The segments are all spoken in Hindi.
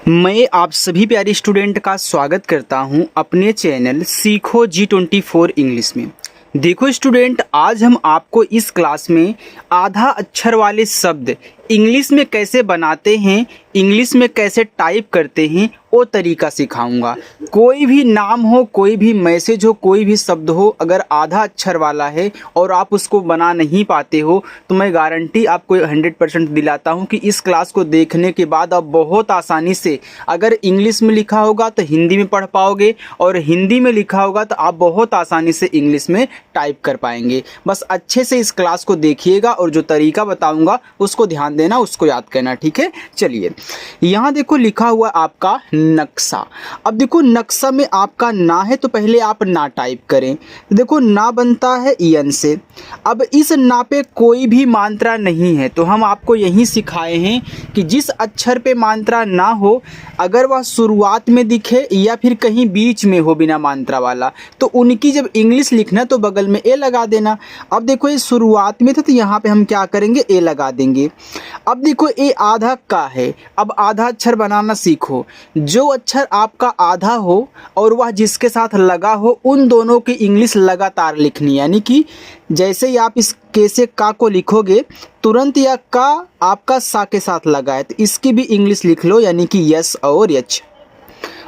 मैं आप सभी प्यारे स्टूडेंट का स्वागत करता हूं अपने चैनल सीखो G24 इंग्लिश में। देखो स्टूडेंट, आज हम आपको इस क्लास में आधा अक्षर वाले शब्द इंग्लिश में कैसे बनाते हैं, इंग्लिश में कैसे टाइप करते हैं वो तरीका सिखाऊंगा। कोई भी नाम हो, कोई भी मैसेज हो, कोई भी शब्द हो, अगर आधा अक्षर वाला है और आप उसको बना नहीं पाते हो तो मैं गारंटी आपको 100% दिलाता हूं कि इस क्लास को देखने के बाद आप बहुत आसानी से, अगर इंग्लिश में लिखा होगा तो हिंदी में पढ़ पाओगे और हिंदी में लिखा होगा तो आप बहुत आसानी से इंग्लिश में टाइप कर पाएंगे। बस अच्छे से इस क्लास को देखिएगा और जो तरीका बताऊंगा उसको ध्यान देना, उसको याद करना, ठीक है। चलिए, यहाँ देखो लिखा हुआ आपका नक्शा। अब देखो नक्शा में आपका ना है तो पहले आप ना टाइप करें। देखो ना बनता है यन से। अब इस ना पे कोई भी मात्रा नहीं है तो हम आपको यही सिखाए हैं कि जिस अक्षर पे मात्रा ना हो, अगर वह शुरुआत में दिखे या फिर कहीं बीच में हो बिना मात्रा वाला, तो उनकी जब इंग्लिश लिखना तो बगल में ए लगा देना। अब देखो ये शुरुआत में था तो यहाँ पे हम क्या करेंगे, ए लगा देंगे। अब देखो ए आधा का है, अब आधा अक्षर बनाना सीखो। जो अक्षर आपका आधा हो और वह जिसके साथ लगा हो, उन दोनों की इंग्लिश लगातार लिखनी, यानी कि जैसे ही आप इस के से का को लिखोगे तुरंत या का आपका सा के साथ लगा है तो इसकी भी इंग्लिश लिख लो, यानी कि यस और यच।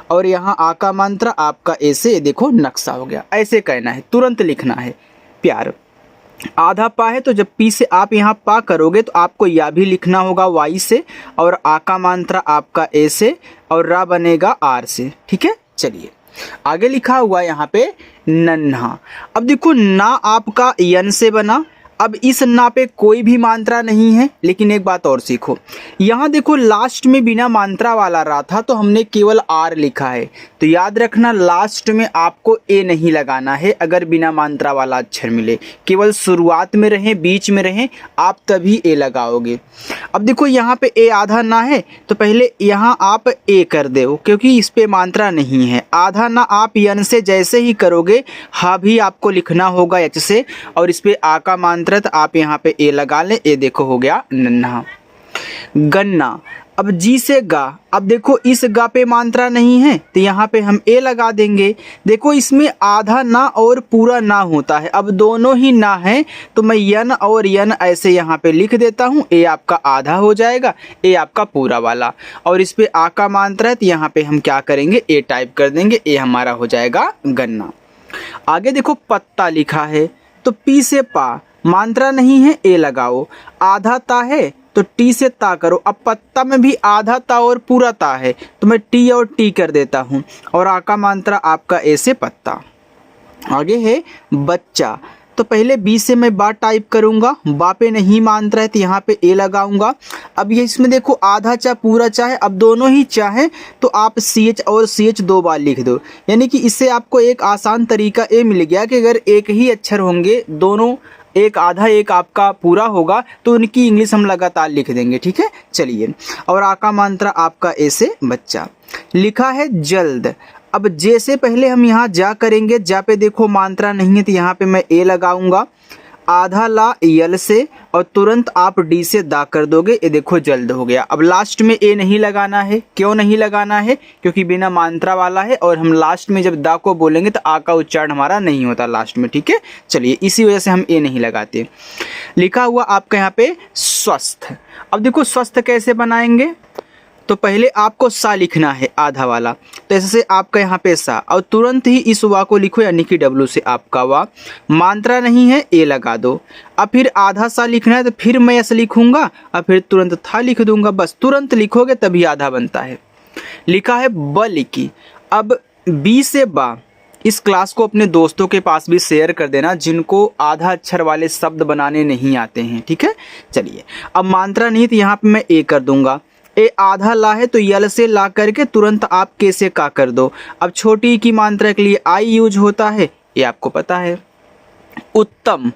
और यहाँ आ का मंत्र आपका ऐसे देखो नक्शा हो गया। ऐसे कहना है, तुरंत लिखना है प्यार। आधा पा है तो जब पी से आप यहाँ पा करोगे तो आपको या भी लिखना होगा वाई से, और आ का मंत्र आपका ए से, और रा बनेगा आर से, ठीक है। चलिए आगे लिखा हुआ यहाँ पे नन्हा। अब देखो ना आपका यन से बना। अब इस ना पे कोई भी मात्रा नहीं है, लेकिन एक बात और सीखो, यहाँ देखो लास्ट में बिना मात्रा वाला रहा था तो हमने केवल आर लिखा है, तो याद रखना लास्ट में आपको ए नहीं लगाना है। अगर बिना मात्रा वाला अक्षर मिले, केवल शुरुआत में रहे, बीच में रहे, आप तभी ए लगाओगे। अब देखो यहाँ पे ए आधा ना है तो पहले यहाँ आप ए कर दो, क्योंकि इस पे मात्रा नहीं है। आधा ना आप यन से जैसे ही करोगे हा भी आपको लिखना होगा एच से, और इस पे आ का मात्रा आप यहाँ पे ए लगा लें। ए देखो हो गया नन्हा। गन्ना। अब जी से गा। अब देखो इस गा पे मात्रा नहीं है तो यहाँ पे हम ए लगा देंगे। देखो इसमें आधा ना और पूरा ना होता है, अब दोनों ही ना है तो मैं यन और यन ऐसे यहाँ पे लिख देता हूँ। ए आपका आधा हो जाएगा, ए आपका पूरा वाला, और इस पे आ का मात्रा है तो यहाँ पे हम क्या करेंगे, ए टाइप कर देंगे। ए हमारा हो जाएगा गन्ना। आगे देखो पत्ता लिखा है तो पी से पा, मात्रा नहीं है, ए लगाओ। आधा ता है तो टी से ता करो। अब पत्ता में भी आधा ता और पूरा ता है तो मैं टी और टी कर देता हूँ, और आ का मात्रा आपका ए से पत्ता। आगे है बच्चा, तो पहले बी से मैं बा टाइप करूंगा। बा पे नहीं मात्रा है तो यहाँ पे ए लगाऊंगा। अब ये इसमें देखो आधा चा पूरा चा है, अब दोनों ही चा है तो आप सी एच और सी एच दो बार लिख दो, यानी कि इससे आपको एक आसान तरीका ये मिल गया कि अगर एक ही अक्षर होंगे, दोनों एक आधा एक आपका पूरा होगा, तो उनकी इंग्लिश हम लगातार लिख देंगे, ठीक है। चलिए, और आ का मंत्र आपका ए से बच्चा। लिखा है जल्द। अब जे से पहले हम यहाँ जा करेंगे, जा पे देखो मात्रा नहीं है तो यहाँ पे मैं ए लगाऊंगा। आधा ला यल से, और तुरंत आप डी से दा कर दोगे। ये देखो जल्द हो गया। अब लास्ट में ए नहीं लगाना है। क्यों नहीं लगाना है? क्योंकि बिना मात्रा वाला है, और हम लास्ट में जब दा को बोलेंगे तो आ का उच्चारण हमारा नहीं होता लास्ट में, ठीक है। चलिए, इसी वजह से हम ए नहीं लगाते। लिखा हुआ आपका यहाँ पे स्वस्थ। अब देखो स्वस्थ कैसे बनाएंगे, तो पहले आपको सा लिखना है आधा वाला, तो ऐसे आपका यहाँ पे सा, और तुरंत ही इस वा को लिखो, यानी कि डब्लू से आपका वा। मात्रा नहीं है, ए लगा दो। अब फिर आधा सा लिखना है तो फिर मैं ऐसे लिखूंगा, और फिर तुरंत था लिख दूंगा। बस तुरंत लिखोगे तभी आधा बनता है। लिखा है ब लिखी। अब बी से बा। इस क्लास को अपने दोस्तों के पास भी शेयर कर देना जिनको आधा अक्षर वाले शब्द बनाने नहीं आते हैं, ठीक है। चलिए, अब मात्रा नहीं तो यहाँ पे मैं ए कर दूंगा। ए आधा ला है तो यल से ला करके तुरंत आप के से का कर दो। अब छोटी की मात्रा के लिए आई यूज होता है, ये आपको पता है। उत्तम।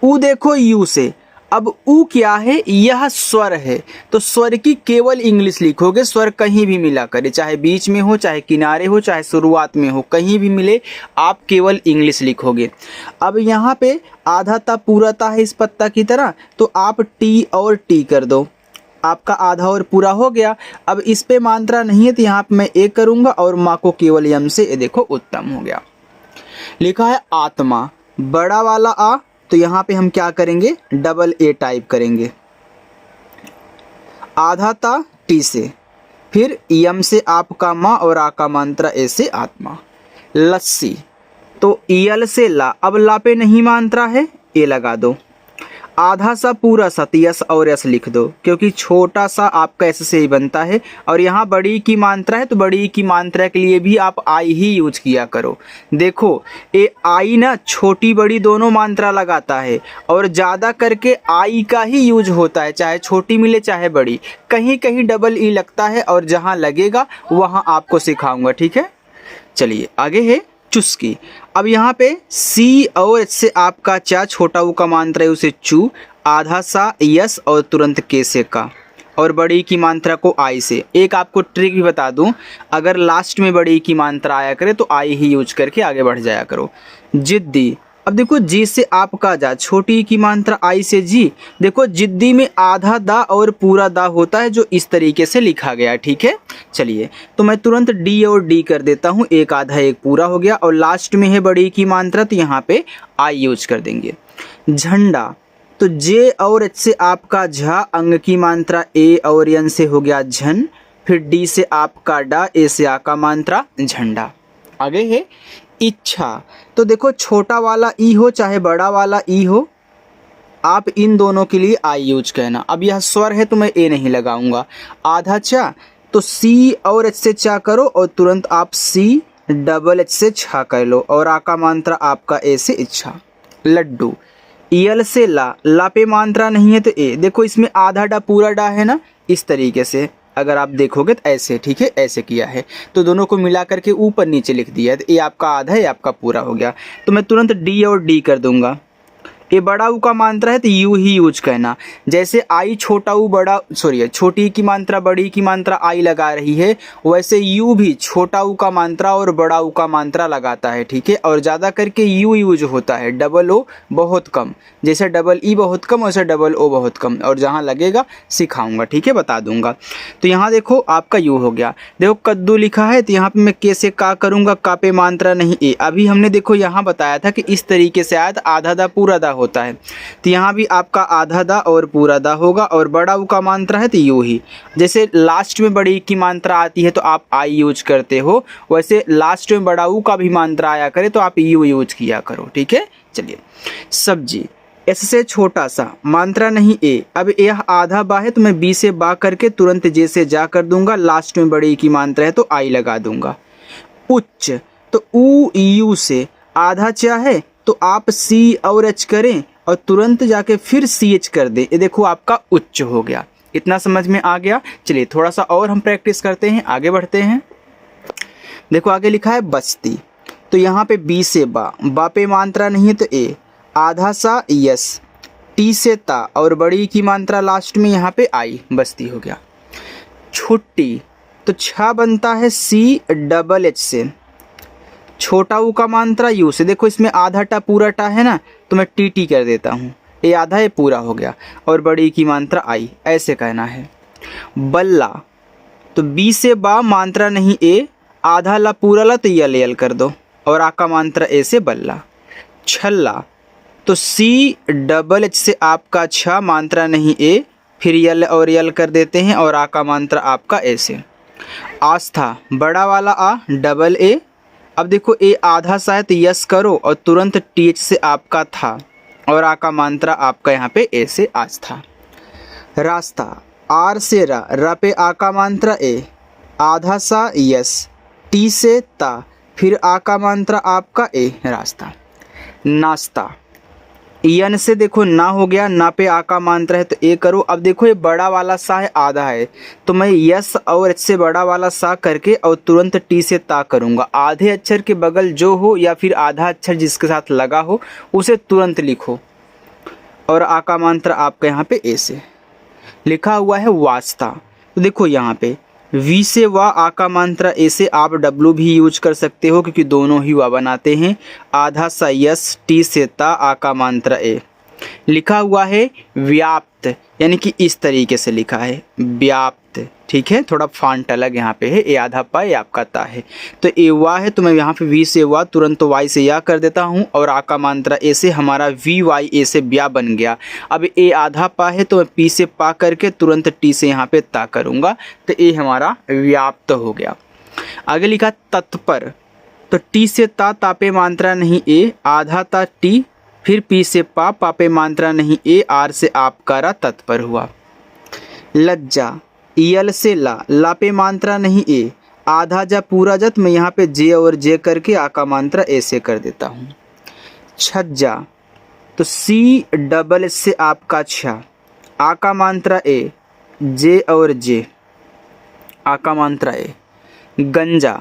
ऊ देखो यू से। अब ऊ क्या है, यह स्वर है, तो स्वर की केवल इंग्लिश लिखोगे। स्वर कहीं भी मिला करे, चाहे बीच में हो, चाहे किनारे हो, चाहे शुरुआत में हो, कहीं भी मिले, आप केवल इंग्लिश लिखोगे। अब यहाँ पे आधा ता पूरा ता है इस पत्ता की तरह, तो आप टी और टी कर दो। आपका आधा और पूरा हो गया। अब इस पे मात्रा नहीं है तो यहाँ पे मैं ए करूँगा और माँ को केवल यम से ये देखो उत्तम हो गया। लिखा है आत्मा, बड़ा वाला आ, तो यहाँ पे हम क्या करेंगे, डबल ए टाइप करेंगे। आधा ता टी से, फिर यम से आपका माँ और आ का मात्रा ए से आत्मा। लस्सी, तो यल से ला, अब ला पे नहीं मात्रा है, ए लगा दो। आधा सा पूरा सा तो यस और यस लिख दो, क्योंकि छोटा सा आपका ऐसे से ही बनता है। और यहाँ बड़ी की मात्रा है तो बड़ी की मात्रा के लिए भी आप आई ही यूज किया करो। देखो ये आई ना छोटी बड़ी दोनों मात्रा लगाता है, और ज़्यादा करके आई का ही यूज होता है, चाहे छोटी मिले चाहे बड़ी। कहीं कहीं डबल ई लगता है, और जहाँ लगेगा वहाँ आपको सिखाऊंगा, ठीक है। चलिए आगे है चुस्की। अब यहाँ पे सी और एच से आपका चा, छोटा ऊ का मात्रा है उसे चू, आधा सा यस और तुरंत के से का, और बड़ी की मात्रा को आई से। एक आपको ट्रिक भी बता दूं, अगर लास्ट में बड़ी की मात्रा आया करे तो आई ही यूज करके आगे बढ़ जाया करो। जिद्दी, अब देखो जी से आपका जा, छोटी की मात्रा आई से जी। देखो जिद्दी में आधा दा और पूरा दा होता है, जो इस तरीके से लिखा गया, ठीक है। चलिए तो मैं तुरंत डी और डी कर देता हूँ, एक आधा एक पूरा हो गया, और लास्ट में है बड़ी की मात्रा तो यहाँ पे आई यूज कर देंगे। झंडा, तो जे और एच से आपका झा, अंग की मात्रा ए और यन से हो गया झन, फिर डी से आपका डा, ए से आ का मात्रा झंडा। आगे है इच्छा, तो देखो छोटा वाला ई हो चाहे बड़ा वाला ई हो, आप इन दोनों के लिए आई यूज कहना। अब यह स्वर है तो मैं ए नहीं लगाऊंगा। आधा चा, तो सी और एच से चा करो और तुरंत आप सी डबल एच से छा कर लो, और आ का मात्रा आपका ए से इच्छा। लड्डू, यल से ला, ला पे मात्रा नहीं है तो ए। देखो इसमें आधा डा पूरा डा है ना, इस तरीके से अगर आप देखोगे तो ऐसे, ठीक है, ऐसे किया है, तो दोनों को मिला करके ऊपर नीचे लिख दिया है, तो ये आपका आधा है, ये आपका पूरा हो गया। तो मैं तुरंत डी और डी कर दूंगा। ये बड़ा ऊ का मात्रा है तो यू ही यूज कहना। जैसे आई छोटा ऊ बड़ा, सॉरी छोटी की मात्रा बड़ी की मात्रा आई लगा रही है, वैसे यू भी छोटा ऊ का मात्रा और बड़ा ऊ का मात्रा लगाता है, ठीक है। और ज़्यादा करके यू यूज होता है, डबल ओ बहुत कम। जैसे डबल ई बहुत कम, वैसे डबल ओ बहुत कम, और जहाँ लगेगा सिखाऊंगा, ठीक है, बता दूंगा। तो यहाँ देखो आपका यू हो गया। देखो कद्दू लिखा है तो यहाँ पे मैं के से का करूँगा, का पे मात्रा नहीं ए। अभी हमने देखो यहाँ बताया था कि इस तरीके से आया था, आधा दा पूरा दा होता है, तो यहाँ भी आपका आधा दा और पूरा दा होगा, और बड़ा ऊ का मात्रा है तो यू ही। जैसे लास्ट में बड़ी की मात्रा आती है तो आप आई यूज करते हो, वैसे लास्ट में बड़ा ऊ का भी मात्रा आया करे तो आप यू यूज किया करो, ठीक है। चलिए सब्जी, एस से छोटा सा, मात्रा नहीं ए। अब यह आधा बा है तो मैं बी से बा करके तुरंत जे से जा कर दूंगा, लास्ट में बड़ी की मात्रा है तो आई लगा दूंगा। उच्च, तो ऊ यू से, आधा चा है तो आप सी और एच करें और तुरंत जाके फिर सी एच कर दें, ये देखो आपका उच्च हो गया। इतना समझ में आ गया। चलिए थोड़ा सा और हम प्रैक्टिस करते हैं, आगे बढ़ते हैं। देखो आगे लिखा है बस्ती, तो यहाँ पे बी से बा, बा पे मात्रा नहीं है तो ए, आधा सा यस, टी से ता, और बड़ी की मात्रा लास्ट में यहाँ पे आई, बस्ती हो गया। छुट्टी, तो छा बनता है सी डबल एच से, छोटा ऊ का मात्रा यू से। देखो इसमें आधा टा पूरा टा है ना, तो मैं टी टी कर देता हूँ, ये आधा ये पूरा हो गया, और बड़ी की मात्रा आई, ऐसे कहना है। बल्ला, तो बी से बा मात्रा नहीं ए, आधा ला पूरा ला तो यल यल कर दो, और आ का मात्रा ए से बल्ला। छल्ला, तो सी डबल एच से आपका छा, मात्रा नहीं ए, फिर यल और यल कर देते हैं, और आ का मात्रा आपका ए से। आस्था, बड़ा वाला आ डबल ए, अब देखो ए आधा सा है तो यस करो और तुरंत टी एच से आपका था, और आ का मात्रा आपका यहाँ पे ए से आस्था। रास्ता, आर से रा, रा पे आ का मात्रा ए, आधा सा यस, टी से ता, फिर आ का मात्रा आपका ए, रास्ता। नाश्ता, यन से देखो ना हो गया, ना पे आ का मात्रा है तो ए करो। अब देखो ये बड़ा वाला सा है, आधा है, तो मैं यस और एच से बड़ा वाला सा करके और तुरंत टी से ता करूँगा। आधे अक्षर के बगल जो हो या फिर आधा अक्षर जिसके साथ लगा हो उसे तुरंत लिखो, और आ का मात्रा आपका यहाँ पे ए से। लिखा हुआ है वास्ता, तो देखो यहाँ पे वी से वा, आ का मात्रा ए से, आप डब्लू भी यूज कर सकते हो क्योंकि दोनों ही वा बनाते हैं। आधा सा यस, टी से ता, आ का मात्रा ए। लिखा हुआ है व्याप्त, यानी कि इस तरीके से लिखा है व्याप्त, ठीक है। थोड़ा फॉन्ट अलग यहाँ पे है, ए आधा पा ए आपका ता है। तो ए वा है तो मैं यहाँ पे वी से वा तुरंत तो वाई से या कर देता हूँ, और आ का मात्रा ए से हमारा वी वाई ए से ब्या बन गया। अब ए आधा पा है तो मैं पी से पा करके तुरंत टी से यहाँ पे ता करूँगा, तो ए हमारा व्याप्त हो गया। आगे लिखा तत्पर, तो टी से ता पे मात्रा नहीं ए, आधा ता टी, फिर पी से पा पे मात्रा नहीं ए, आर से आपका रा तत्पर हुआ। लज्जा, यल से ला पे मात्रा नहीं ए, आधा जा पूरा जा, तो मैं यहाँ पे जे और जे करके आ का मात्रा ए से कर देता हूँ। छज्जा, तो सी डबल से आपका छा, आ का मात्रा ए, जे और जे, आ का मात्रा ए। गंजा,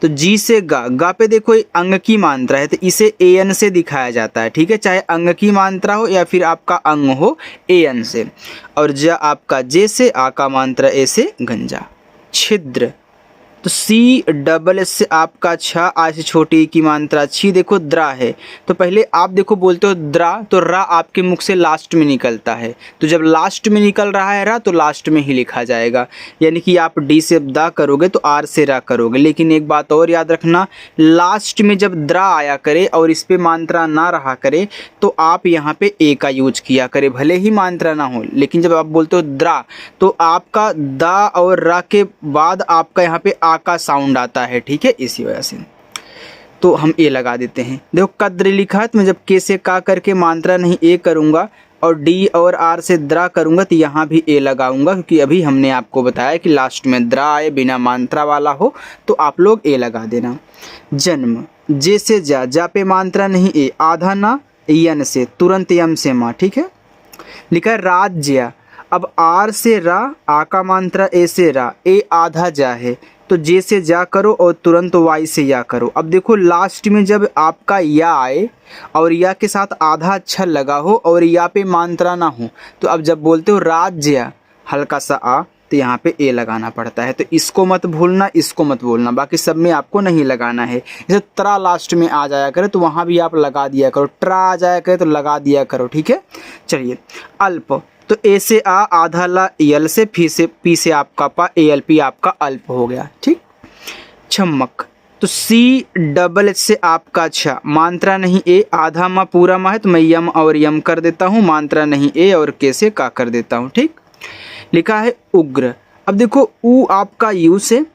तो जी से गा पे देखो अंग की मात्रा है तो इसे ए एन से दिखाया जाता है, ठीक है, चाहे अंग की मात्रा हो या फिर आपका अंग हो ए एन से। और ज आपका जे से, आ का मात्रा ए से गंजा। छिद्र, तो सी डबल एस से आपका छ, आ से छोटी की मात्रा छी, देखो द्रा है तो पहले आप देखो बोलते हो द्रा, तो रा आपके मुख से लास्ट में निकलता है, तो जब लास्ट में निकल रहा है रा तो लास्ट में ही लिखा जाएगा, यानी कि आप डी से दा करोगे तो आर से रा करोगे। लेकिन एक बात और याद रखना, लास्ट में जब द्रा आया करे और इस पे मात्रा ना रहा करे तो आप यहाँ पे ए का यूज किया करे, भले ही मात्रा ना हो। लेकिन जब आप बोलते हो द्रा तो आपका दा और रा के बाद आपका यहाँ पे आ का साउंड आता है, ठीक है, इसी वजह से तो हम ए लगा देते हैं। देखो कद्र लिखा है तो मैं जब के से का करके मात्रा नहीं ए करूंगा और डी और आर से द्रा करूंगा तो यहाँ भी ए लगाऊंगा, क्योंकि अभी हमने आपको बताया कि लास्ट में द्रा आए बिना मात्रा वाला हो तो आप लोग ए लगा देना। जन्म, जे से जा पे मात्रा नहीं ए, आधा ना यन से, तुरंत यम से माँ, ठीक है। लिखा है राज्य, अब आर से रा, आ का मात्रा ए से रा, ए आधा जा है तो जे से जा करो और तुरंत वाई से या करो। अब देखो लास्ट में जब आपका या आए और या के साथ आधा अक्षर लगा हो और या पे मात्रा ना हो तो अब जब बोलते हो राज्य हल्का सा आ तो यहाँ पे ए लगाना पड़ता है। तो इसको मत भूलना, इसको मत भूलना, बाकी सब में आपको नहीं लगाना है। जैसे त्रा लास्ट में आ जाया करे तो वहाँ भी आप लगा दिया करो, ट्रा आ जाया करे तो लगा दिया करो, ठीक है। चलिए अल्प, तो ए से आ, आधा ला यल से, पी से आपका पा, ए एल पी आपका अल्प हो गया, ठीक। छम्मक, तो सी डबल एच से आपका छ, मात्रा नहीं ए, आधा मा पूरा मा है तो मैं यम और यम कर देता हूँ, मात्रा नहीं ए और के से का कर देता हूँ, ठीक। लिखा है उग्र, अब देखो ऊ आपका यू से,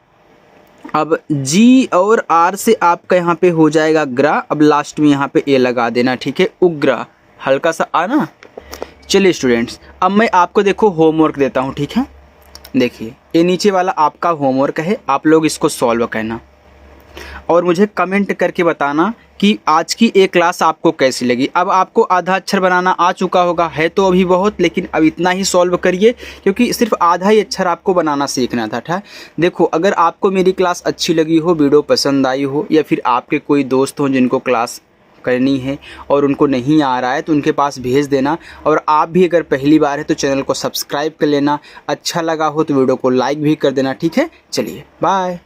अब जी और आर से आपका यहाँ पे हो जाएगा ग्रा, अब लास्ट में यहाँ पे ए लगा देना, ठीक है। उग्र हल्का सा आना। चलिए स्टूडेंट्स, अब मैं आपको देखो होमवर्क देता हूँ, ठीक है। देखिए ये नीचे वाला आपका होमवर्क है, आप लोग इसको सॉल्व करना और मुझे कमेंट करके बताना कि आज की ये क्लास आपको कैसी लगी। अब आपको आधा अक्षर बनाना आ चुका होगा, है तो अभी बहुत, लेकिन अब इतना ही सॉल्व करिए क्योंकि सिर्फ आधा ही अक्षर आपको बनाना सीखना था। देखो अगर आपको मेरी क्लास अच्छी लगी हो, वीडियो पसंद आई हो, या फिर आपके कोई दोस्त हों जिनको क्लास करनी है और उनको नहीं आ रहा है तो उनके पास भेज देना। और आप भी अगर पहली बार है तो चैनल को सब्सक्राइब कर लेना, अच्छा लगा हो तो वीडियो को लाइक भी कर देना, ठीक है। चलिए बाय।